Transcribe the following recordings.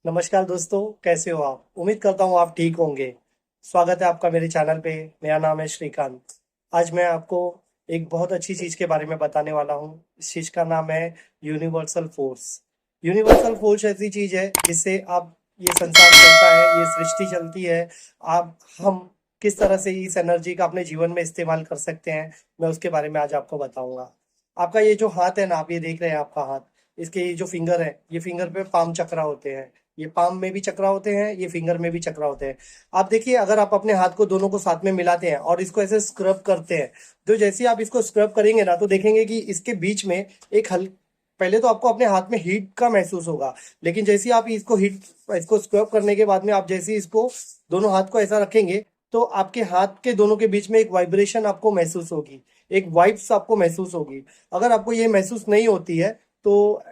नमस्कार दोस्तों, कैसे हो आप? उम्मीद करता हूँ आप ठीक होंगे। स्वागत है आपका मेरे चैनल पे। मेरा नाम है श्रीकांत। आज मैं आपको एक बहुत अच्छी चीज़ के बारे में बताने वाला हूँ। इस चीज़ का नाम है यूनिवर्सल फोर्स। यूनिवर्सल फोर्स ऐसी चीज़ है जिससे आप ये संसार चलता है, ये सृष्टि चलती है। आप हम किस तरह से इस एनर्जी का अपने जीवन में इस्तेमाल कर सकते हैं, मैं उसके बारे में आज आपको बताऊंगा। आपका ये जो हाथ है ना, आप ये देख रहे हैं आपका हाथ, इसके ये जो फिंगर है, ये फिंगर पे पाम चक्रा होते हैं। ये पाम में भी चक्रा होते हैं, ये फिंगर में भी चक्रा होते हैं। आप देखिए, अगर आप अपने हाथ को दोनों को साथ में मिलाते हैं और इसको ऐसे स्क्रब करते हैं, तो जैसे ही आप इसको स्क्रब करेंगे ना, तो देखेंगे कि इसके बीच में एक हल पहले तो आपको अपने हाथ में हीट का महसूस होगा। लेकिन जैसे ही आप इसको स्क्रब करने के बाद में आप जैसे ही इसको दोनों हाथ को ऐसा रखेंगे, तो आपके हाथ के दोनों के बीच में एक वाइब्रेशन आपको महसूस होगी, एक वाइब्स आपको महसूस होगी। अगर आपको ये महसूस नहीं होती है, तो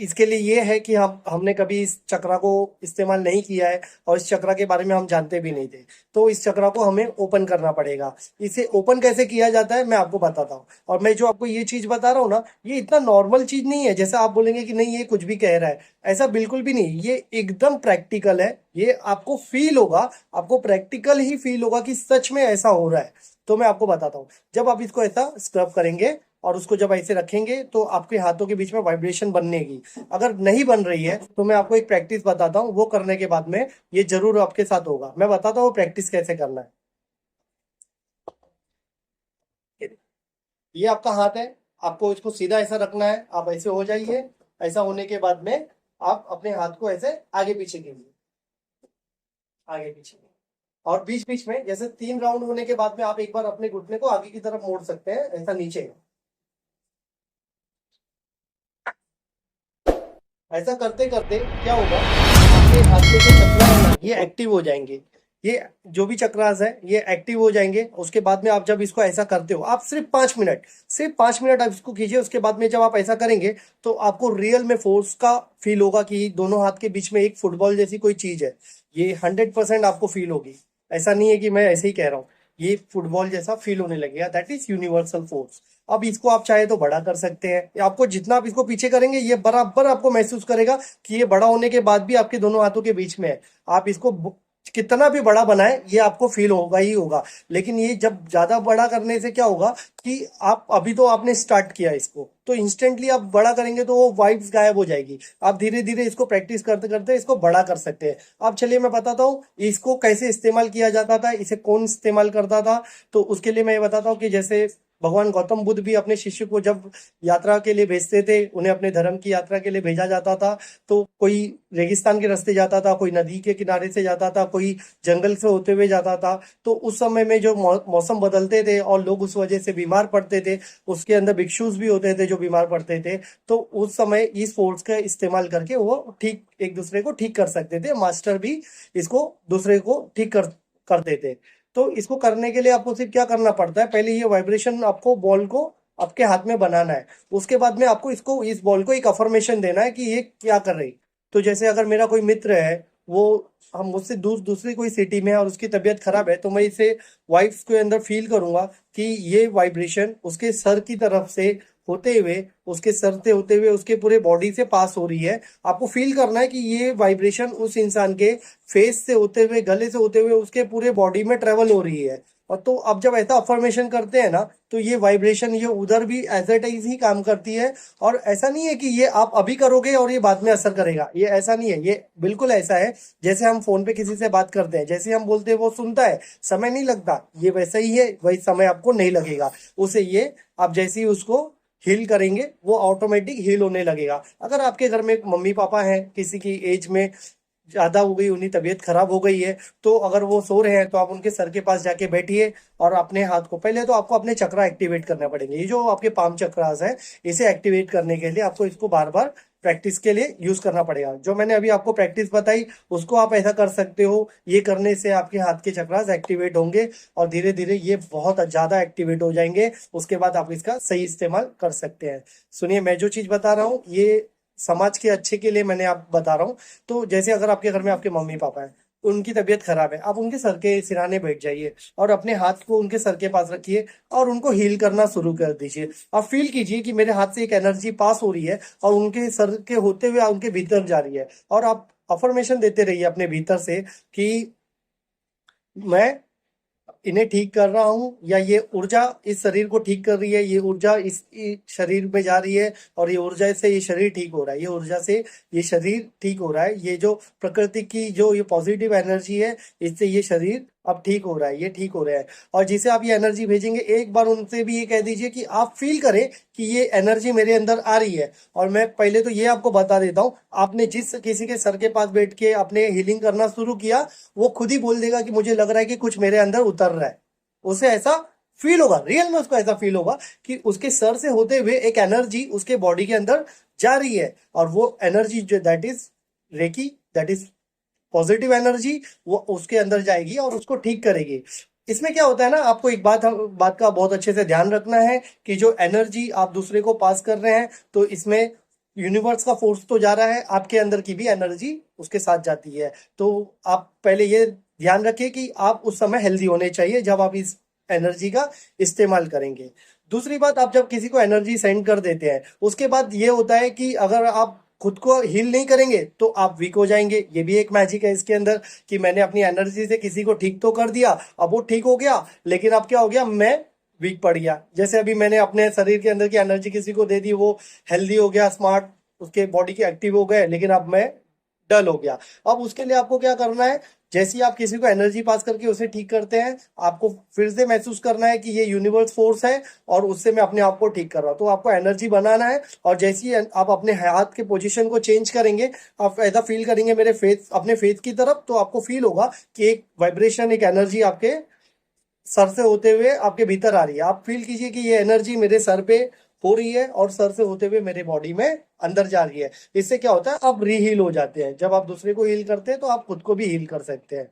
इसके लिए ये है कि हमने कभी इस चक्रा को इस्तेमाल नहीं किया है और इस चक्रा के बारे में हम जानते भी नहीं थे। तो इस चक्रा को हमें ओपन करना पड़ेगा। इसे ओपन कैसे किया जाता है मैं आपको बताता हूँ। और मैं जो आपको ये चीज बता रहा हूँ ना, ये इतना नॉर्मल चीज नहीं है जैसा आप बोलेंगे कि नहीं ये कुछ भी कह रहा है। ऐसा बिल्कुल भी नहीं, ये एकदम प्रैक्टिकल है। ये आपको फील होगा, आपको प्रैक्टिकल ही फील होगा कि सच में ऐसा हो रहा है। तो मैं आपको बताता हूँ। जब आप इसको ऐसा स्क्रब करेंगे और उसको जब ऐसे रखेंगे, तो आपके हाथों के बीच में वाइब्रेशन बननेगी। अगर नहीं बन रही है तो मैं आपको एक प्रैक्टिस बताता हूँ, वो करने के बाद में ये जरूर आपके साथ होगा। मैं बताता हूँ प्रैक्टिस कैसे करना है। ये आपका हाथ है, आपको इसको सीधा ऐसा रखना है। आप ऐसे हो जाइए। ऐसा होने के बाद में आप अपने हाथ को ऐसे आगे पीछे कीजिए, आगे पीछे। और बीच बीच में जैसे 3 राउंड होने के बाद में आप एक बार अपने घुटने को आगे की तरफ मोड़ सकते हैं, ऐसा नीचे। ऐसा करते करते क्या होगा, आपके हाथ में जो चक्रा है ना, ये एक्टिव हो जाएंगे। ये जो भी चक्रास है ये एक्टिव हो जाएंगे। उसके बाद में आप जब इसको ऐसा करते हो, आप सिर्फ 5 मिनट आप इसको कीजिए। उसके बाद में जब आप ऐसा करेंगे, तो आपको रियल में फोर्स का फील होगा कि दोनों हाथ के बीच में एक फुटबॉल जैसी कोई चीज है। ये 100% आपको फील होगी। ऐसा नहीं है कि मैं ऐसे ही कह रहा हूँ। ये फुटबॉल जैसा फील होने लगेगा। That is universal force. अब इसको आप चाहे तो बड़ा कर सकते हैं, या आपको जितना आप इसको पीछे करेंगे, ये बराबर आपको महसूस करेगा कि ये बड़ा होने के बाद भी आपके दोनों हाथों के बीच में है। आप इसको कितना भी बड़ा बनाए, ये आपको फील होगा ही होगा। लेकिन ये जब ज्यादा बड़ा करने से क्या होगा कि आप अभी तो आपने स्टार्ट किया इसको, तो इंस्टेंटली आप बड़ा करेंगे तो वो वाइब्स गायब हो जाएगी। आप धीरे धीरे इसको प्रैक्टिस करते करते इसको बड़ा कर सकते हैं। अब चलिए मैं बताता हूँ इसको कैसे इस्तेमाल किया जाता था, इसे कौन इस्तेमाल करता था। तो उसके लिए मैं ये बताता हूँ कि जैसे भगवान गौतम बुद्ध भी अपने शिष्य को जब यात्रा के लिए भेजते थे, उन्हें अपने धर्म की यात्रा के लिए भेजा जाता था, तो कोई रेगिस्तान के रास्ते जाता था, कोई नदी के किनारे से जाता था, कोई जंगल से होते हुए जाता था। तो उस समय में जो मौसम बदलते थे और लोग उस वजह से बीमार पड़ते थे, उसके अंदर भिक्षुस भी होते थे जो बीमार पड़ते थे। तो उस समय इस फोर्स का इस्तेमाल करके वो ठीक एक दूसरे को ठीक कर सकते थे। मास्टर भी इसको दूसरे को ठीक करते थे। तो इसको करने के लिए आपको सिर्फ क्या करना पड़ता है, पहले ये वाइब्रेशन आपको बॉल को आपके हाथ में बनाना है। उसके बाद में आपको इसको इस बॉल को एक अफर्मेशन देना है कि ये क्या कर रही। तो जैसे अगर मेरा कोई मित्र है, वो हम मुझसे दूसरी कोई सिटी में है और उसकी तबीयत खराब है, तो मैं इसे वाइब्स के अंदर फील करूंगा कि ये वाइब्रेशन उसके सर की तरफ से होते हुए, उसके सर से होते हुए उसके पूरे बॉडी से पास हो रही है। आपको फील करना है कि ये वाइब्रेशन उस इंसान के फेस से होते हुए, गले से होते हुए उसके पूरे बॉडी में ट्रेवल हो रही है। और तो अब जब ऐसा अफर्मेशन करते हैं ना, तो ये वाइब्रेशन ये उधर भी एज एट इज ही काम करती है। और ऐसा नहीं है कि ये आप अभी करोगे और ये बाद में असर करेगा, ये ऐसा नहीं है। ये बिल्कुल ऐसा है जैसे हम फोन पे किसी से बात करते हैं, जैसे हम बोलते हैं वो सुनता है, समय नहीं लगता, ये वैसा ही है। वही समय आपको नहीं लगेगा उसे। ये आप जैसे ही उसको हील करेंगे, वो ऑटोमेटिक हील होने लगेगा। अगर आपके घर में मम्मी पापा हैं, किसी की एज में ज्यादा हो गई, उन्हीं तबीयत खराब हो गई है, तो अगर वो सो रहे हैं तो आप उनके सर के पास जाके बैठिए और अपने हाथ को, पहले तो आपको अपने चक्रा एक्टिवेट करने पड़ेंगे। ये जो आपके पाम चक्रास है, इसे एक्टिवेट करने के लिए आपको इसको बार बार प्रैक्टिस के लिए यूज करना पड़ेगा। जो मैंने अभी आपको प्रैक्टिस बताई, उसको आप ऐसा कर सकते हो। ये करने से आपके हाथ के चक्रास एक्टिवेट होंगे और धीरे धीरे ये बहुत ज्यादा एक्टिवेट हो जाएंगे। उसके बाद आप इसका सही इस्तेमाल कर सकते हैं। सुनिए, मैं जो चीज बता रहा हूँ ये समाज के अच्छे के लिए मैंने आप बता रहा हूँ। तो जैसे अगर आपके घर में आपके मम्मी पापा हैं, उनकी तबीयत खराब है, आप उनके सर के सिरहाने बैठ जाइए और अपने हाथ को उनके सर के पास रखिए और उनको हील करना शुरू कर दीजिए। आप फील कीजिए कि मेरे हाथ से एक एनर्जी पास हो रही है और उनके सर के होते हुए उनके भीतर जा रही है। और आप अफर्मेशन देते रहिए अपने भीतर से कि मैं इन्हें ठीक कर रहा हूँ, या ये ऊर्जा इस शरीर को ठीक कर रही है, ये ऊर्जा इस शरीर में जा रही है, और ये ऊर्जा से ये शरीर ठीक हो रहा है, ये ऊर्जा से ये शरीर ठीक हो रहा है, ये जो प्रकृति की जो ये पॉजिटिव एनर्जी है, इससे ये शरीर अब ठीक हो रहा है, ये ठीक हो रहा है। और जिसे आप ये एनर्जी भेजेंगे, एक बार उनसे भी ये कह दीजिए कि आप फील करें कि ये एनर्जी मेरे अंदर आ रही है। और मैं पहले तो ये आपको बता देता हूँ, आपने जिस किसी के सर के पास बैठ के अपने हीलिंग करना शुरू किया, वो खुद ही बोल देगा कि मुझे लग रहा है कि कुछ मेरे अंदर उतर रहा है। उसे ऐसा फील होगा, रियल में उसको ऐसा फील होगा कि उसके सर से होते हुए एक एनर्जी उसके बॉडी के अंदर जा रही है, और वो एनर्जी जो that is reiki, that is positive energy, वो उसके अंदर जाएगी और उसको ठीक करेगी। इसमें क्या होता है ना, आपको एक बात का बहुत अच्छे से ध्यान रखना है कि जो एनर्जी आप दूसरे को पास कर रहे हैं, तो इसमें यूनिवर्स का फोर्स तो जा रहा है, आपके अंदर की भी एनर्जी उसके साथ जाती है। तो आप पहले ये ध्यान रखिए कि आप उस समय हेल्दी होने चाहिए जब आप इस एनर्जी का इस्तेमाल करेंगे। दूसरी बात, आप जब किसी को एनर्जी सेंड कर देते हैं, उसके बाद ये होता है कि अगर आप खुद को हील नहीं करेंगे तो आप वीक हो जाएंगे। ये भी एक मैजिक है इसके अंदर कि मैंने अपनी एनर्जी से किसी को ठीक तो कर दिया, अब वो ठीक हो गया, लेकिन अब क्या हो गया, मैं वीक पड़ गया। जैसे अभी मैंने अपने शरीर के अंदर की एनर्जी किसी को दे दी, वो हेल्दी हो गया, स्मार्ट, उसके बॉडी के एक्टिव हो गए, लेकिन अब मैं डल हो गया। अब उसके लिए आपको क्या करना है, जैसे ही आप किसी को एनर्जी पास करके उसे ठीक करते हैं, आपको फिर से महसूस करना है कि ये यूनिवर्स फोर्स है और उससे मैं अपने आप को ठीक कर रहा हूँ। तो आपको एनर्जी बनाना है, और जैसे ही आप अपने हाथ के पोजीशन को चेंज करेंगे, आप ऐसा फील करेंगे मेरे फेस, अपने फेस की तरफ, तो आपको फील होगा कि एक वाइब्रेशन, एक एनर्जी आपके सर से होते हुए आपके भीतर आ रही है। आप फील कीजिए कि ये एनर्जी मेरे सर पे हो रही है और सर से होते हुए मेरे बॉडी में अंदर जा रही है। इससे क्या होता है, आप रीहील हो जाते हैं। जब आप दूसरे को हील करते हैं तो आप खुद को भी हील कर सकते हैं।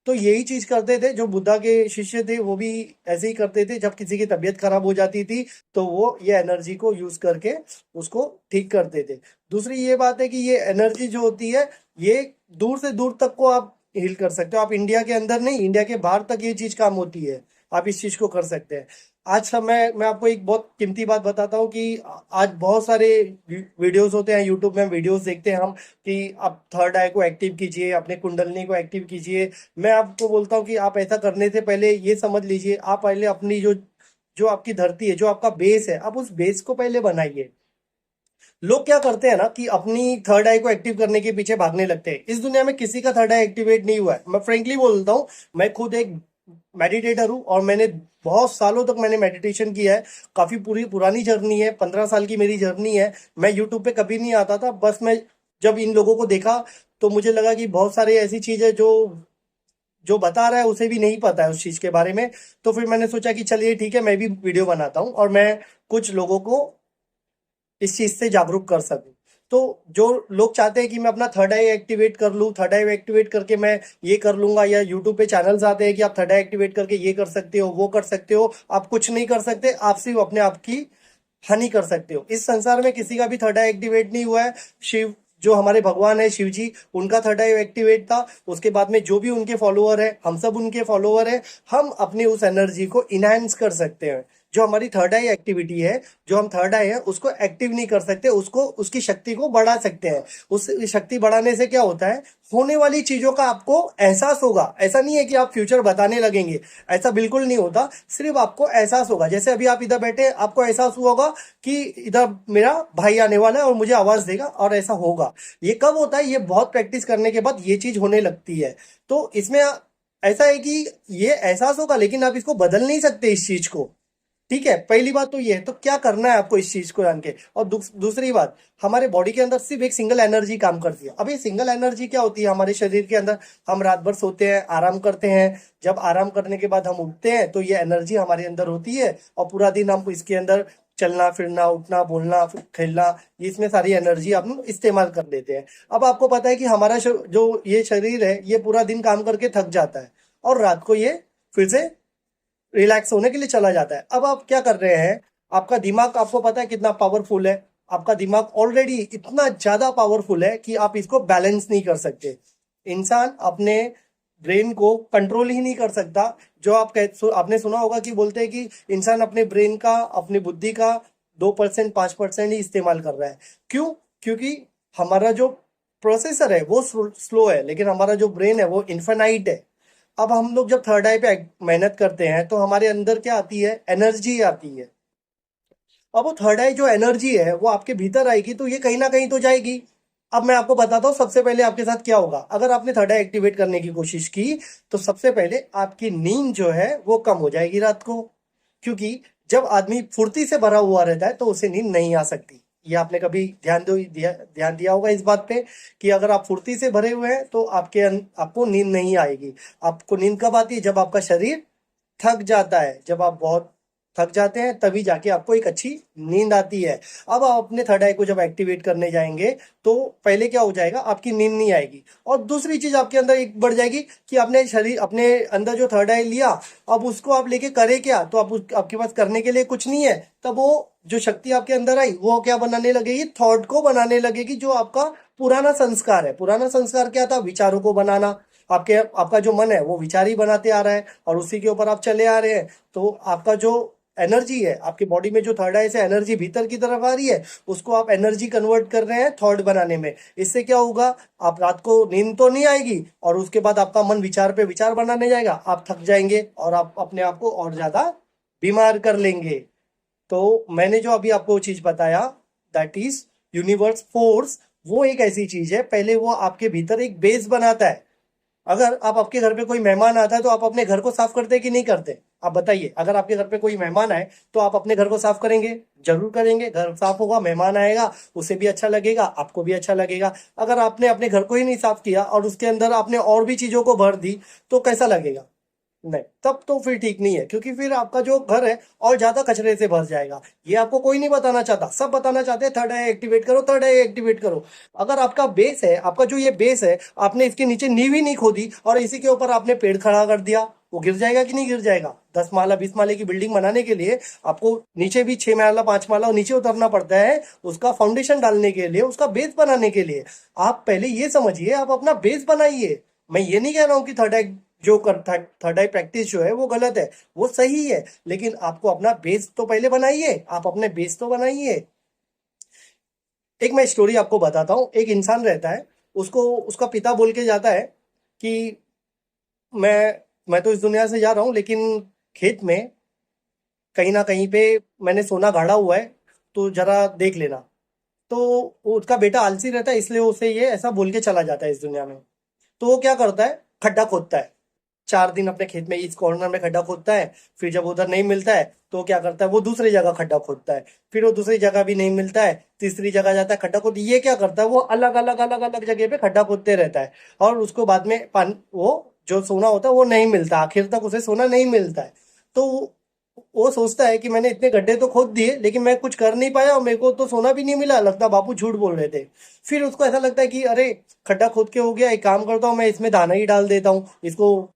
तो यही चीज करते थे जो बुद्धा के शिष्य थे, वो भी ऐसे ही करते थे। जब किसी की तबीयत खराब हो जाती थी तो वो ये एनर्जी को यूज करके उसको ठीक करते थे। दूसरी ये बात है कि ये एनर्जी जो होती है, ये दूर से दूर तक को आप हील कर सकते हो। आप इंडिया के अंदर नहीं, इंडिया के बाहर तक ये चीज काम होती है। आप इस चीज को कर सकते हैं। आज समय मैं आपको एक बहुत कीमती बात बताता हूँ कि आज बहुत सारे वीडियोस होते हैं यूट्यूब में, वीडियोस देखते हैं हम कि आप थर्ड आई को एक्टिव कीजिए, अपने कुंडलनी को एक्टिव कीजिए। मैं आपको बोलता हूँ कि आप ऐसा करने से पहले ये समझ लीजिए, आप पहले अपनी जो जो आपकी धरती है, जो आपका बेस है, आप उस बेस को पहले बनाइए। लोग क्या करते हैं ना कि अपनी थर्ड आई को एक्टिव करने के पीछे भागने लगते हैं। इस दुनिया में किसी का थर्ड आई एक्टिवेट नहीं हुआ है। मैं फ्रेंकली बोलता हूँ, मैं खुद एक मेडिटेटर हूँ और मैंने बहुत सालों तक मैंने मेडिटेशन किया है। काफी पूरी पुरानी जर्नी है, 15 साल की मेरी जर्नी है। मैं यूट्यूब पे कभी नहीं आता था, बस मैं जब इन लोगों को देखा तो मुझे लगा कि बहुत सारी ऐसी चीजें जो जो बता रहा है उसे भी नहीं पता है उस चीज के बारे में। तो फिर मैंने सोचा कि चलिए ठीक है, मैं भी वीडियो बनाता हूँ और मैं कुछ लोगों को इस चीज से जागरूक कर सकूं। तो जो लोग चाहते हैं कि मैं अपना थर्ड आई एक्टिवेट कर लूं, थर्ड आई एक्टिवेट करके मैं ये कर लूंगा, या यूट्यूब पे चैनल्स आते हैं कि आप थर्ड आई एक्टिवेट करके ये कर सकते हो, वो कर सकते हो, आप कुछ नहीं कर सकते, आप सिर्फ अपने आप की हानि कर सकते हो। इस संसार में किसी का भी थर्ड आई एक्टिवेट नहीं हुआ है। शिव, जो हमारे भगवान है शिव जी, उनका थर्ड आई एक्टिवेट था। उसके बाद में जो भी उनके फॉलोअर है, हम सब उनके फॉलोअर है। हम अपनी उस एनर्जी को इनहेंस कर सकते हैं। जो हमारी थर्ड आई एक्टिविटी है, जो हम थर्ड आई है उसको एक्टिव नहीं कर सकते, उसको उसकी शक्ति को बढ़ा सकते हैं। उस शक्ति बढ़ाने से क्या होता है, होने वाली चीजों का आपको एहसास होगा। ऐसा नहीं है कि आप फ्यूचर बताने लगेंगे, ऐसा बिल्कुल नहीं होता। सिर्फ आपको एहसास होगा। जैसे अभी आप इधर बैठे, आपको एहसास हुआ होगा कि इधर मेरा भाई आने वाला है और मुझे आवाज देगा, और ऐसा होगा। ये कब होता है, ये बहुत प्रैक्टिस करने के बाद ये चीज होने लगती है। तो इसमें ऐसा है कि ये एहसास होगा, लेकिन आप इसको बदल नहीं सकते इस चीज को। ठीक है, पहली बात तो ये है। तो क्या करना है आपको इस चीज को जान के। और दूसरी बात, हमारे बॉडी के अंदर सिर्फ एक सिंगल एनर्जी काम करती है। अब ये सिंगल एनर्जी क्या होती है हमारे शरीर के अंदर, हम रात भर सोते हैं, आराम करते हैं। जब आराम करने के बाद हम उठते हैं तो ये एनर्जी हमारे अंदर होती है, और पूरा दिन हम इसके अंदर चलना फिरना, उठना, बोलना, खेलना, इसमें सारी एनर्जी हम इस्तेमाल कर लेते हैं। अब आपको पता है कि हमारा जो ये शरीर है, ये पूरा दिन काम करके थक जाता है, और रात को ये फिर से रिलैक्स होने के लिए चला जाता है। अब आप क्या कर रहे हैं, आपका दिमाग, आपको पता है कितना पावरफुल है। आपका दिमाग ऑलरेडी इतना ज्यादा पावरफुल है कि आप इसको बैलेंस नहीं कर सकते। इंसान अपने ब्रेन को कंट्रोल ही नहीं कर सकता। जो आपने सुना होगा कि बोलते हैं कि इंसान अपने ब्रेन का, अपनी बुद्धि का 2% 5% ही इस्तेमाल कर रहा है। क्यों? क्योंकि हमारा जो प्रोसेसर है वो स्लो है, लेकिन हमारा जो ब्रेन है वो इन्फिनाइट है। अब हम लोग जब थर्ड आई पे मेहनत करते हैं तो हमारे अंदर क्या आती है, एनर्जी आती है। अब वो थर्ड आई जो एनर्जी है वो आपके भीतर आएगी तो ये कहीं ना कहीं तो जाएगी। अब मैं आपको बताता हूँ सबसे पहले आपके साथ क्या होगा। अगर आपने थर्ड आई एक्टिवेट करने की कोशिश की तो सबसे पहले आपकी नींद जो है वो कम हो जाएगी रात को, क्योंकि जब आदमी फुर्ती से भरा हुआ रहता है तो उसे नींद नहीं आ सकती। ये आपने कभी ध्यान दिया होगा इस बात पे कि अगर आप फुर्ती से भरे हुए हैं तो आपको नींद नहीं आएगी। आपको नींद कब आती है, जब आपका शरीर थक जाता है। जब आप बहुत थक जाते हैं तभी जाके आपको एक अच्छी नींद आती है। अब आप अपने थर्ड आई को जब एक्टिवेट करने जाएंगे तो पहले क्या हो जाएगा, आपकी नींद नहीं आएगी। और दूसरी चीज आपके अंदर एक बढ़ जाएगी कि अपने अंदर जो थर्ड आई लिया, अब उसको आप लेके करे क्या, तो आपके पास करने के लिए कुछ नहीं है। तब वो जो शक्ति आपके अंदर आई वो क्या बनाने लगेगी, थॉट को बनाने लगेगी, जो आपका पुराना संस्कार है। पुराना संस्कार क्या था, विचारों को बनाना। आपका जो मन है वो विचार ही बनाते आ रहा है और उसी के ऊपर आप चले आ रहे हैं। तो आपका जो एनर्जी है, आपकी बॉडी में जो थर्ड आई से एनर्जी भीतर की तरफ आ रही है, उसको आप एनर्जी कन्वर्ट कर रहे हैं थॉट बनाने में। इससे क्या होगा, आप रात को नींद तो नहीं आएगी और उसके बाद आपका मन विचार पे विचार बनाने जाएगा, आप थक जाएंगे और आप अपने आप को और ज्यादा बीमार कर लेंगे। तो मैंने जो अभी आपको चीज बताया, दैट इज यूनिवर्स फोर्स। वो एक ऐसी चीज है, पहले वो आपके भीतर एक बेस बनाता है। अगर आप आपके घर पे कोई मेहमान आता है तो आप अपने घर को साफ करते हैं कि नहीं करते, आप बताइए। अगर आपके घर पे कोई मेहमान आए तो आप अपने घर को साफ करेंगे, जरूर करेंगे। घर साफ होगा, मेहमान आएगा, उसे भी अच्छा लगेगा, आपको भी अच्छा लगेगा। अगर आपने अपने घर को ही नहीं साफ किया और उसके अंदर आपने और भी चीजों को भर दी तो कैसा लगेगा, नहीं, तब तो फिर ठीक नहीं है, क्योंकि फिर आपका जो घर है और ज्यादा कचरे से भर जाएगा। ये आपको कोई नहीं बताना चाहता, सब बताना चाहते हैं थर्ड आई एक्टिवेट करो, थर्ड आई एक्टिवेट करो। अगर आपका बेस है, आपका जो ये बेस है, आपने इसके नीचे नींव ही नहीं खोदी और इसी के ऊपर आपने पेड़ खड़ा कर दिया, वो गिर जाएगा कि नहीं गिर जाएगा। 10 माला 20 माले की बिल्डिंग बनाने के लिए आपको नीचे भी 6 माला 5 माला नीचे उतरना पड़ता है, उसका फाउंडेशन डालने के लिए, उसका बेस बनाने के लिए। आप पहले ये समझिए, आप अपना बेस बनाइए। मैं ये नहीं कह रहा हूँ कि थर्ड आई प्रैक्टिस जो है वो गलत है, वो सही है, लेकिन आपको अपना बेस तो पहले बनाइए। आप अपने बेस तो बनाइए। एक मैं स्टोरी आपको बताता हूँ। एक इंसान रहता है, उसको उसका पिता बोल के जाता है कि मैं तो इस दुनिया से जा रहा हूँ, लेकिन खेत में कहीं ना कहीं पे मैंने सोना गाड़ा हुआ है, तो जरा देख लेना। तो उसका बेटा आलसी रहता है, इसलिए उसे ये ऐसा बोल के चला जाता है इस दुनिया में। तो वो क्या करता है, खड्डा खोदता है। 4 दिन अपने खेत में इस कॉर्नर में खड्डा खोदता है। फिर जब उधर नहीं मिलता है तो क्या करता है, वो दूसरी जगह खड्डा खोदता है। फिर वो दूसरी जगह भी नहीं मिलता है, तीसरी जगह जाता है खड्डा खोद। ये क्या करता है, वो अलग अलग अलग अलग जगह पे खड्डा खोदते रहता है और उसको बाद में पानी, वो जो सोना होता है वो नहीं मिलता, आखिर तक उसे सोना नहीं मिलता है। तो वो सोचता है कि मैंने इतने गड्ढे तो खोद दिए लेकिन मैं कुछ कर नहीं पाया और मेरे को तो सोना भी नहीं मिला, लगता बापू झूठ बोल रहे थे। फिर उसको ऐसा लगता है कि अरे खड्डा खोद के हो गया, एक काम करता हूँ, मैं इसमें दाना ही डाल देता हूँ, इसको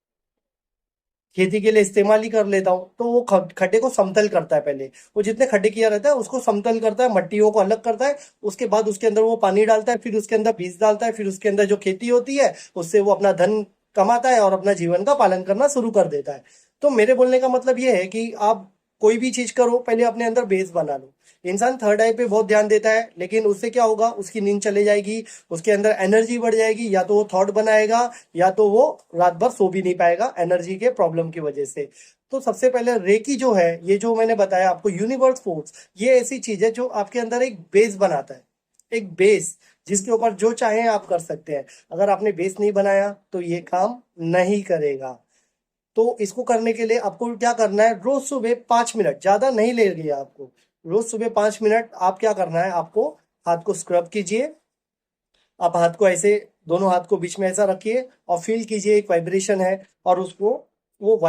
खेती के लिए इस्तेमाल ही कर लेता हूँ। तो वो खड्डे को समतल करता है। पहले वो जितने खड्डे किया रहता है उसको समतल करता है, मट्टियों को अलग करता है। उसके बाद उसके अंदर वो पानी डालता है, फिर उसके अंदर बीज डालता है, फिर उसके अंदर जो खेती होती है उससे वो अपना धन कमाता है और अपना जीवन का पालन करना शुरू कर देता है। तो मेरे बोलने का मतलब ये है कि आप कोई भी चीज करो, पहले अपने अंदर बेस बना लो। इंसान थर्ड आई पे बहुत ध्यान देता है, लेकिन उससे क्या होगा, उसकी नींद चले जाएगी, उसके अंदर एनर्जी बढ़ जाएगी, या तो वो थॉट बनाएगा या तो वो रात भर सो भी नहीं पाएगा एनर्जी के प्रॉब्लम की वजह से। तो सबसे पहले रेकी जो है, ये जो मैंने बताया आपको यूनिवर्स फोर्स, ये ऐसी चीज है जो आपके अंदर एक बेस बनाता है। एक बेस जिसके ऊपर जो चाहे आप कर सकते हैं। अगर आपने बेस नहीं बनाया तो ये काम नहीं करेगा। तो इसको करने के लिए आपको क्या करना है, रोज सुबह 5 मिनट, ज्यादा नहीं लगेगा आपको, रोज सुबह 5 मिनट आप क्या करना है, आपको हाथ को स्क्रब कीजिए। आप हाथ को ऐसे, दोनों हाथ को बीच में ऐसा रखिए और फील कीजिए एक वाइब्रेशन है, और उसको, वो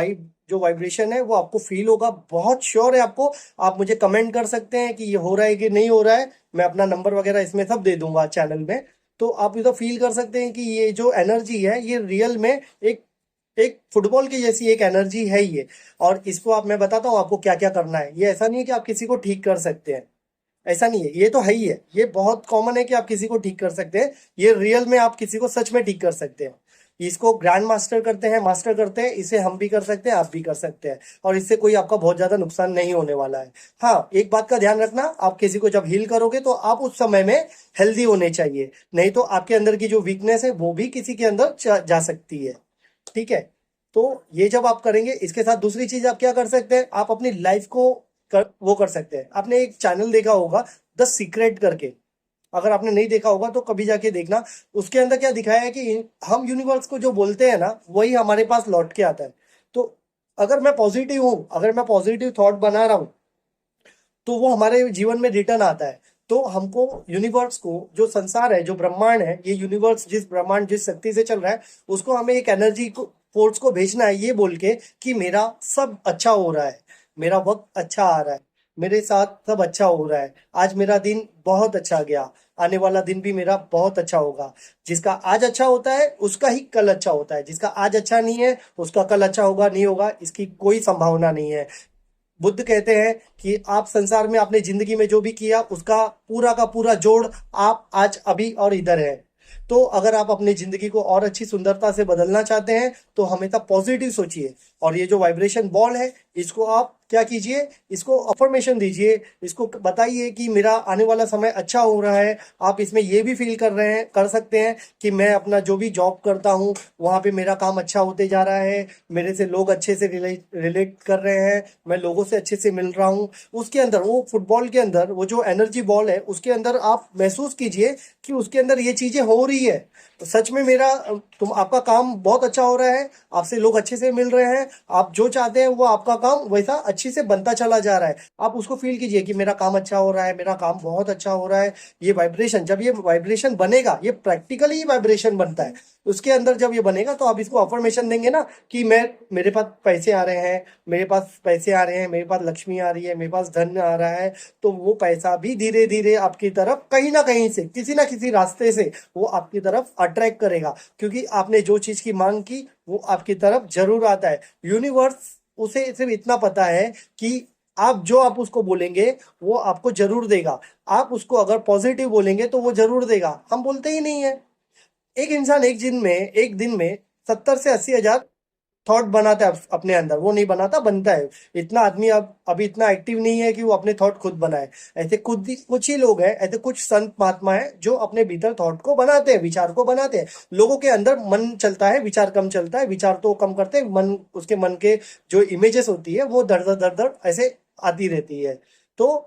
जो वाइब्रेशन है वो आपको फील होगा, बहुत श्योर है आपको। आप मुझे कमेंट कर सकते हैं कि ये हो रहा है कि नहीं हो रहा है, मैं अपना नंबर वगैरह इसमें सब दे दूंगा चैनल में। तो आप इधर फील कर सकते हैं कि ये जो एनर्जी है ये रियल में एक एक फुटबॉल की जैसी एक एनर्जी है ये। और इसको मैं बताता हूँ आपको क्या क्या करना है। ये ऐसा नहीं है कि आप किसी को ठीक कर सकते हैं, ऐसा नहीं है, ये तो है ही है, ये बहुत कॉमन है कि आप किसी को ठीक कर सकते हैं। ये रियल में आप किसी को सच में ठीक कर सकते हैं। इसको ग्रैंड मास्टर करते हैं, मास्टर करते हैं, इसे हम भी कर सकते हैं, आप भी कर सकते हैं, और इससे कोई आपका बहुत ज्यादा नुकसान नहीं होने वाला है। हाँ, एक बात का ध्यान रखना, आप किसी को जब हील करोगे तो आप उस समय में हेल्दी होने चाहिए, नहीं तो आपके अंदर की जो वीकनेस है वो भी किसी के अंदर जा सकती है। ठीक है, तो ये जब आप करेंगे, इसके साथ दूसरी चीज आप क्या कर सकते हैं, आप अपनी लाइफ को वो कर सकते हैं। आपने एक चैनल देखा होगा द सीक्रेट करके, अगर आपने नहीं देखा होगा तो कभी जाके देखना। उसके अंदर क्या दिखाया है कि हम यूनिवर्स को जो बोलते हैं ना, वही हमारे पास लौट के आता है। तो अगर मैं पॉजिटिव हूं, अगर मैं पॉजिटिव थॉट बना रहा हूं, तो वो हमारे जीवन में रिटर्न आता है। तो हमको यूनिवर्स को, जो संसार है, जो ब्रह्मांड है, ये यूनिवर्स जिस ब्रह्मांड जिस शक्ति से चल रहा है, उसको हमें एक एनर्जी को, फोर्स को भेजना है, ये बोल के कि मेरा सब अच्छा हो रहा है, मेरा वक्त अच्छा आ रहा है, मेरे साथ सब अच्छा हो रहा है, आज मेरा दिन बहुत अच्छा गया, आने वाला दिन भी मेरा बहुत अच्छा होगा। जिसका आज अच्छा होता है उसका ही कल अच्छा होता है, जिसका आज अच्छा नहीं है उसका कल अच्छा होगा नहीं होगा, इसकी कोई संभावना नहीं है। बुद्ध कहते हैं कि आप संसार में आपने जिंदगी में जो भी किया उसका पूरा का पूरा जोड़ आप आज अभी और इधर है। तो अगर आप अपनी जिंदगी को और अच्छी सुंदरता से बदलना चाहते हैं तो हमेशा पॉजिटिव सोचिए, और ये जो वाइब्रेशन बॉल है, इसको आप क्या कीजिए, इसको अफर्मेशन दीजिए, इसको बताइए कि मेरा आने वाला समय अच्छा हो रहा है। आप इसमें ये भी फील कर सकते हैं कि मैं अपना जो भी जॉब करता हूँ वहां पे मेरा काम अच्छा होते जा रहा है, मेरे से लोग अच्छे से रिलेट कर रहे हैं, मैं लोगों से अच्छे से मिल रहा हूँ। उसके अंदर, वो फुटबॉल के अंदर वो जो एनर्जी बॉल है, उसके अंदर आप महसूस कीजिए कि उसके अंदर ये चीजें हो रही है। तो सच में मेरा, तुम आपका काम बहुत अच्छा हो रहा है, आपसे लोग अच्छे से मिल रहे हैं, आप जो चाहते हैं वो आपका काम वैसा अच्छे से बनता चला जा रहा है। आप उसको फील कीजिए कि मेरा काम अच्छा हो रहा है, मेरा काम बहुत अच्छा हो रहा है। ये वाइब्रेशन, जब ये वाइब्रेशन बनेगा, ये प्रैक्टिकली ही वाइब्रेशन बनता है, उसके अंदर जब ये बनेगा तो आप इसको अफर्मेशन देंगे ना कि मैं, मेरे पास पैसे आ रहे हैं, मेरे पास पैसे आ रहे हैं, मेरे पास लक्ष्मी आ रही है, मेरे पास धन आ रहा है। तो वो पैसा भी धीरे धीरे आपकी तरफ कहीं ना कहीं से, किसी ना किसी रास्ते से वो आपकी तरफ अट्रैक्ट करेगा, क्योंकि आपने जो चीज की मांग की वो आपकी तरफ जरूर आता है। यूनिवर्स, उसे सिर्फ इतना पता है कि आप उसको बोलेंगे वो आपको जरूर देगा। आप उसको अगर पॉजिटिव बोलेंगे तो वो जरूर देगा, हम बोलते ही नहीं है। एक इंसान एक दिन में 70 से 80 हजार थॉट बनाता है अपने अंदर, वो नहीं बनाता, बनता है। इतना आदमी अब अभी इतना एक्टिव नहीं है कि वो अपने थॉट खुद बनाए। ऐसे कुछ ही लोग हैं, ऐसे कुछ संत महात्मा हैं जो अपने भीतर थॉट को बनाते हैं, विचार को बनाते हैं। लोगों के अंदर मन चलता है, विचार कम चलता है, विचार तो कम करते हैं, मन, उसके मन के जो इमेजेस होती है वो दर दर दर दर ऐसे आती रहती है। तो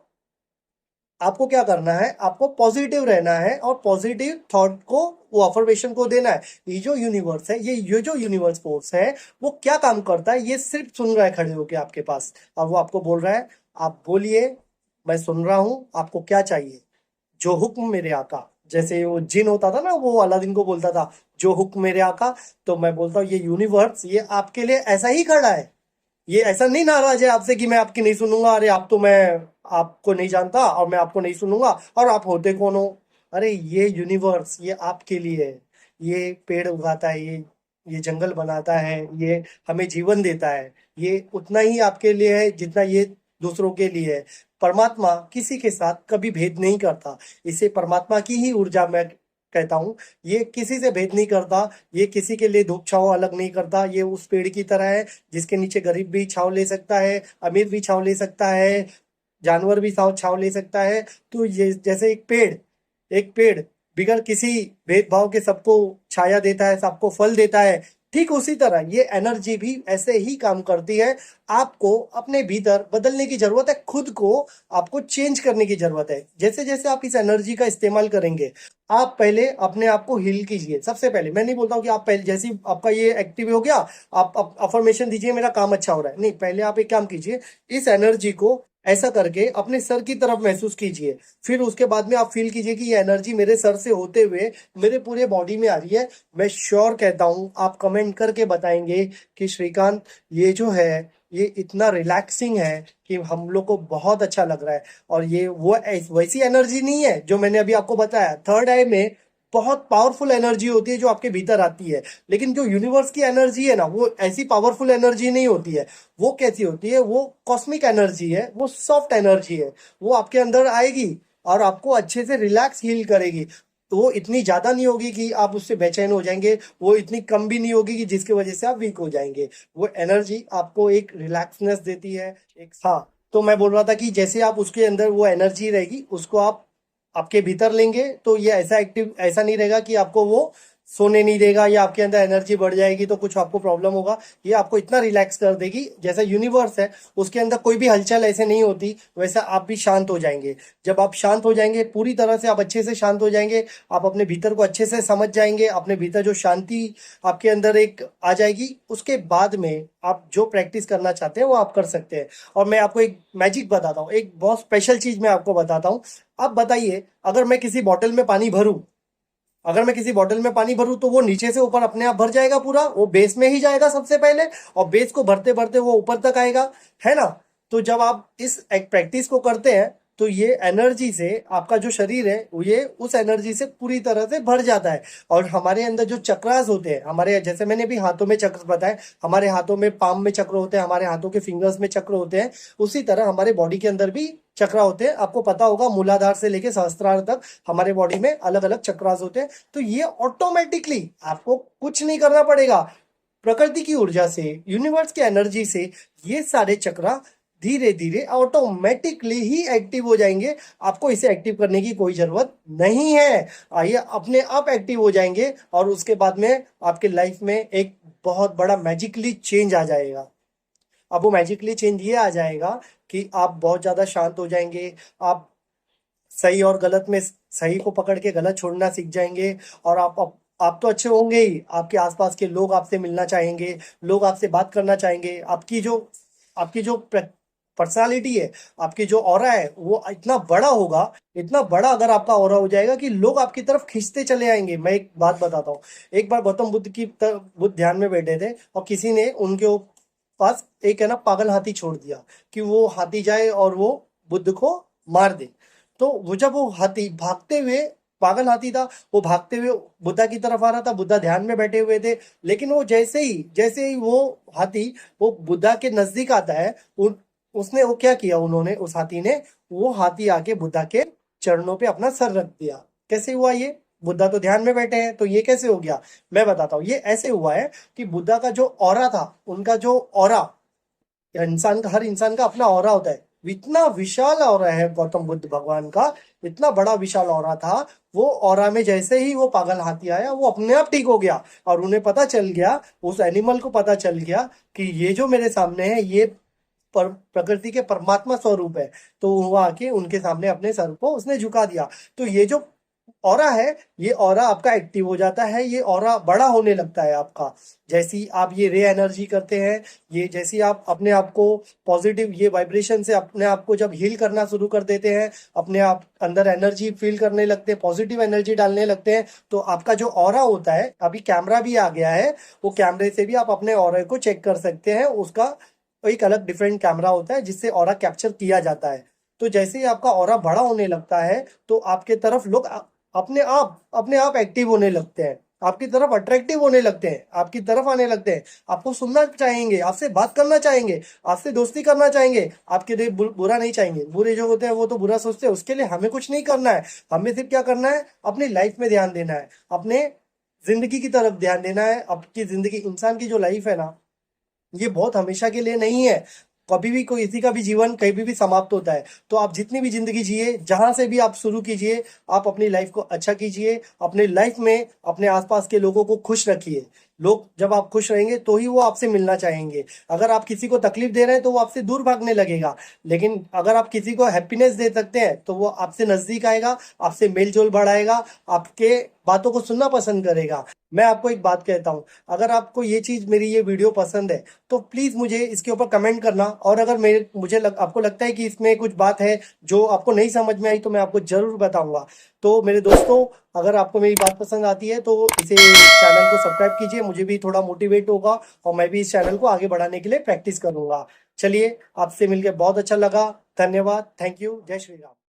आपको क्या करना है, आपको पॉजिटिव रहना है और पॉजिटिव थॉट को, वो अफर्मेशन को देना है। ये जो यूनिवर्स फोर्स है, वो क्या काम करता है, ये सिर्फ सुन रहा है खड़े होके आपके पास, और वो आपको बोल रहा है, आप बोलिए, मैं सुन रहा हूं, आपको क्या चाहिए, जो हुक्म मेरे आका। जैसे वो जिन होता था ना, वो अलादीन को बोलता था, जो हुक्म मेरे आका। तो मैं बोलता हूँ ये यूनिवर्स, ये आपके लिए ऐसा ही खड़ा है, ये ऐसा नहीं नाराज है आपसे कि मैं आपकी नहीं सुनूंगा, अरे आप तो, मैं आपको नहीं जानता और मैं आपको नहीं सुनूंगा, और आप होते कौन हो। अरे ये यूनिवर्स, ये आपके लिए है, ये पेड़ उगाता है, ये जंगल बनाता है, ये हमें जीवन देता है, ये उतना ही आपके लिए है जितना ये दूसरों के लिए है। परमात्मा किसी के साथ कभी भेद नहीं करता, इसे परमात्मा की ही ऊर्जा मैं कहता हूँ। ये किसी से भेद नहीं करता, ये किसी के लिए धूप छांव अलग नहीं करता, ये उस पेड़ की तरह है जिसके नीचे गरीब भी छांव ले सकता है, अमीर भी छांव ले सकता है, जानवर भी छांव छांव ले सकता है। तो ये जैसे एक पेड़ बिगड़ किसी भेदभाव के सबको छाया देता है, सबको फल देता है, ठीक उसी तरह ये एनर्जी भी ऐसे ही काम करती है। आपको अपने भीतर बदलने की जरूरत है, खुद को आपको चेंज करने की जरूरत है। जैसे जैसे आप इस एनर्जी का इस्तेमाल करेंगे, आप पहले अपने आप को हील कीजिए। सबसे पहले मैं नहीं बोलता हूँ कि आप पहले, जैसे ही आपका ये एक्टिव हो गया, आप अफर्मेशन दीजिए मेरा काम अच्छा हो रहा है, नहीं, पहले आप एक काम कीजिए, इस एनर्जी को ऐसा करके अपने सर की तरफ महसूस कीजिए। फिर उसके बाद में आप फील कीजिए कि ये एनर्जी मेरे सर से होते हुए मेरे पूरे बॉडी में आ रही है। मैं श्योर कहता हूँ, आप कमेंट करके बताएंगे कि श्रीकांत, ये जो है ये इतना रिलैक्सिंग है कि हम लोग को बहुत अच्छा लग रहा है। और ये वो वैसी एनर्जी नहीं है जो मैंने अभी आपको बताया, थर्ड आई में बहुत पावरफुल एनर्जी होती है जो आपके भीतर आती है, लेकिन जो यूनिवर्स की एनर्जी है ना, वो ऐसी पावरफुल एनर्जी नहीं होती है। वो कैसी होती है, वो कॉस्मिक एनर्जी है, वो सॉफ्ट एनर्जी है, वो आपके अंदर आएगी और आपको अच्छे से रिलैक्स हील करेगी। वो इतनी ज्यादा नहीं होगी कि आप उससे बेचैन हो जाएंगे, वो इतनी कम भी नहीं होगी कि जिसकी वजह से आप वीक हो जाएंगे। वो एनर्जी आपको एक रिलैक्सनेस देती है। एक हाँ, तो मैं बोल रहा था कि जैसे आप उसके अंदर वो एनर्जी रहेगी, उसको आप आपके भीतर लेंगे तो ये ऐसा नहीं रहेगा कि आपको वो सोने नहीं देगा या आपके अंदर एनर्जी बढ़ जाएगी तो कुछ आपको प्रॉब्लम होगा। ये आपको इतना रिलैक्स कर देगी, जैसा यूनिवर्स है उसके अंदर कोई भी हलचल ऐसे नहीं होती, वैसा आप भी शांत हो जाएंगे। जब आप शांत हो जाएंगे पूरी तरह से, आप अच्छे से शांत हो जाएंगे, आप अपने भीतर को अच्छे से समझ जाएंगे, अपने भीतर जो शांति आपके अंदर एक आ जाएगी, उसके बाद में आप जो प्रैक्टिस करना चाहते हैं वो आप कर सकते हैं। और मैं आपको एक मैजिक बताता हूँ, एक बहुत स्पेशल चीज मैं आपको बताता हूँ। आप बताइए, अगर मैं किसी बॉटल में पानी भरूं, अगर मैं किसी बॉटल में पानी भरूं तो वो नीचे से ऊपर अपने आप भर जाएगा, पूरा वो बेस में ही जाएगा सबसे पहले, और बेस को भरते भरते वो ऊपर तक आएगा, है ना। तो जब आप इस एक प्रैक्टिस को करते हैं तो ये एनर्जी से आपका जो शरीर है वो ये उस एनर्जी से पूरी तरह से भर जाता है। और हमारे अंदर जो चक्रास होते हैं, हमारे जैसे मैंने भी हाथों में चक्र बताए, हमारे हाथों में पाम में चक्र होते हैं, हमारे हाथों के फिंगर्स में चक्र होते हैं, उसी तरह हमारे बॉडी के अंदर भी चक्र होते हैं। आपको पता होगा मूलाधार से लेके सहस्त्रार तक हमारे बॉडी में अलग अलग चक्रास होते हैं। तो ये ऑटोमेटिकली आपको कुछ नहीं करना पड़ेगा, प्रकृति की ऊर्जा से, यूनिवर्स की एनर्जी से ये सारे चक्रा धीरे धीरे ऑटोमेटिकली ही एक्टिव हो जाएंगे। आपको इसे एक्टिव करने की कोई जरूरत नहीं है, आइए अपने आप एक्टिव हो जाएंगे। और उसके बाद में आपके लाइफ में एक बहुत बड़ा मैजिकली चेंज आ जाएगा। अब वो मैजिकली चेंज ये आ जाएगा कि आप बहुत ज्यादा शांत हो जाएंगे, आप सही और गलत में सही को पकड़ के गलत छोड़ना सीख जाएंगे। और आप तो अच्छे होंगे ही, आपके आसपास के लोग आपसे मिलना चाहेंगे, लोग आपसे बात करना चाहेंगे। आपकी जो पर्सनालिटी है, आपकी जो ऑरा है वो इतना बड़ा होगा, इतना बड़ा अगर आपका ऑरा हो जाएगा कि लोग आपकी तरफ खींचते चले आएंगे। मैं एक बात बताता हूँ, एक बार गौतम बुद्ध ध्यान में बैठे थे और किसी ने उनके पास एक है ना पागल हाथी छोड़ दिया कि वो हाथी जाए और वो बुद्ध को मार दे। तो वो जब वो हाथी भागते हुए, पागल हाथी था, वो भागते हुए बुद्धा की तरफ आ रहा था, बुद्धा ध्यान में बैठे हुए थे, लेकिन वो जैसे ही वो हाथी वो बुद्धा के नजदीक आता है, उसने वो क्या किया, उन्होंने उस हाथी ने, वो हाथी आके बुद्धा के चरणों पे अपना सर रख दिया। कैसे हुआ ये? बुद्धा तो ध्यान में बैठे हैं, तो ये कैसे हो गया? मैं बताता हूँ, ये ऐसे हुआ है कि बुद्धा का जो ऑरा था, उनका जो ऑरा, हर इंसान का अपना ऑरा होता है, इतना विशाल ऑरा है गौतम बुद्ध भगवान का, इतना बड़ा विशाल ऑरा था। वो ऑरा में जैसे ही वो पागल हाथी आया, वो अपने आप ठीक हो गया। और उन्हें पता चल गया, उस एनिमल को पता चल गया कि ये जो मेरे सामने है ये प्रकृति के परमात्मा स्वरूप है। तो वो आके उनके सामने अपने सर को उसने झुका दिया। तो ये जो ऑरा है, ये ऑरा आपका एक्टिव हो जाता है, ये ऑरा बड़ा होने लगता है आपका। जैसी आप ये रे एनर्जी करते हैं, ये जैसी आप अपने आप को पॉजिटिव ये वाइब्रेशन से अपने आप को जब हील करना शुरू कर देते हैं, अपने आप अंदर एनर्जी फील करने लगते हैं, पॉजिटिव एनर्जी डालने लगते हैं, तो आपका जो ऑरा होता है, अभी कैमरा भी आ गया है, वो कैमरे से भी आप अपने ऑरा को चेक कर सकते हैं। उसका एक अलग डिफरेंट कैमरा होता है जिससे ऑरा कैप्चर किया जाता है। तो जैसे ही आपका ऑरा बड़ा होने लगता है तो आपके तरफ लोग अपने आप एक्टिव होने लगते हैं, आपकी तरफ अट्रैक्टिव होने लगते हैं, आपकी तरफ आने लगते हैं, आपको सुनना चाहेंगे, आपसे बात करना चाहेंगे, आपसे दोस्ती करना चाहेंगे, आपके लिए बुरा नहीं चाहेंगे। बुरे जो होते हैं वो तो बुरा सोचते हैं, उसके लिए हमें कुछ नहीं करना है। हमें सिर्फ क्या करना है, अपनी लाइफ में ध्यान देना है, अपने जिंदगी की तरफ ध्यान देना है। आपकी जिंदगी, इंसान की जो लाइफ है ना, ये बहुत हमेशा के लिए नहीं है। कभी भी कोई, किसी का भी जीवन कभी भी समाप्त होता है। तो आप जितनी भी जिंदगी जिए, जहां से भी आप शुरू कीजिए, आप अपनी लाइफ को अच्छा कीजिए, अपने लाइफ में अपने आसपास के लोगों को खुश रखिए। लोग जब आप खुश रहेंगे तो ही वो आपसे मिलना चाहेंगे। अगर आप किसी को तकलीफ दे रहे हैं तो वो आपसे दूर भागने लगेगा, लेकिन अगर आप किसी को हैप्पीनेस दे सकते हैं तो वो आपसे नजदीक आएगा, आपसे मेल जोल बढ़ाएगा, आपके बातों को सुनना पसंद करेगा। मैं आपको एक बात कहता हूँ, अगर आपको ये चीज, मेरी ये वीडियो पसंद है तो प्लीज मुझे इसके ऊपर कमेंट करना। और अगर आपको लगता है कि इसमें कुछ बात है जो आपको नहीं समझ में आई तो मैं आपको जरूर बताऊंगा। तो मेरे दोस्तों, अगर आपको मेरी बात पसंद आती है तो इसे चैनल को सब्सक्राइब कीजिए, मुझे भी थोड़ा मोटिवेट होगा और मैं भी इस चैनल को आगे बढ़ाने के लिए प्रैक्टिस करूंगा। चलिए, आपसे मिलकर बहुत अच्छा लगा। धन्यवाद, थैंक यू, जय श्री राम।